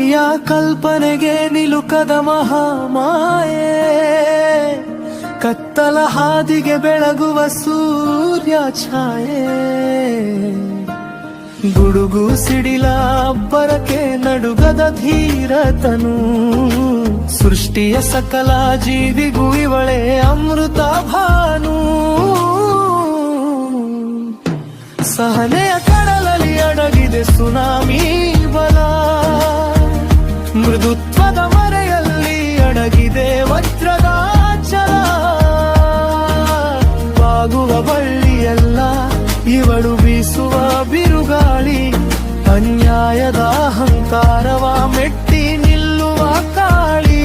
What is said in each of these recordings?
ಸ್ತ್ರೀಯ ಕಲ್ಪನೆಗೆ ನಿಲುಕದ ಮಹಾಮಾಯೆ, ಕತ್ತಲ ಹಾದಿಗೆ ಬೆಳಗುವ ಸೂರ್ಯ ಛಾಯೆ. ಗುಡುಗು ಸಿಡಿಲ ಅಬ್ಬರಕ್ಕೆ ನಡುಗದ ಧೀರತನು, ಸೃಷ್ಟಿಯ ಸಕಲ ಜೀವಿಗೂ ಇವಳೆ ಅಮೃತ ಭಾನು. ಸಹನೆಯ ಕಡಲಲ್ಲಿ ಅಡಗಿದೆ ಸುನಾಮಿ ಬಲ, ಮೃದುತ್ವದ ಮರೆಯಲ್ಲಿ ಅಡಗಿದೆ ವಜ್ರದ ಛಲ. ಬಾಗುವ ಬಳ್ಳಿಯೆಲ್ಲ ಇವಳು ಬೀಸುವ ಬಿರುಗಾಳಿ, ಅನ್ಯಾಯದ ಅಹಂಕಾರವ ಮೆಟ್ಟಿ ನಿಲ್ಲುವ ಕಾಳಿ.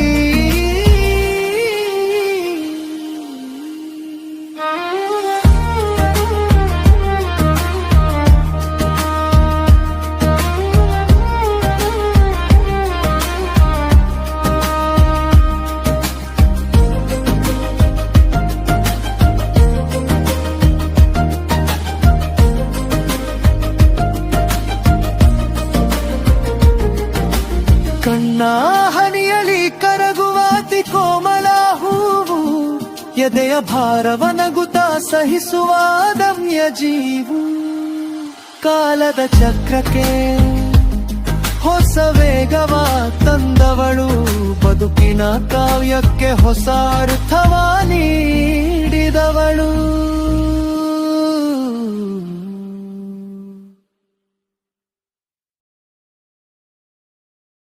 ಕಣ್ಣ ಹನಿಯಲಿ ಕರಗುವ ಅತಿ ಕೋಮಲ ಹೂವು, ಎದೆಯ ಭಾರವ ನಗುತ್ತ ಸಹಿಸುವ ದಮ್ಯ ಜೀವು. ಕಾಲದ ಚಕ್ರಕ್ಕೆ ಹೊಸ ವೇಗವ ತಂದವಳು, ಬದುಕಿನ ಕಾವ್ಯಕ್ಕೆ ಹೊಸ ಅರ್ಥವ ನೀಡಿದವಳು.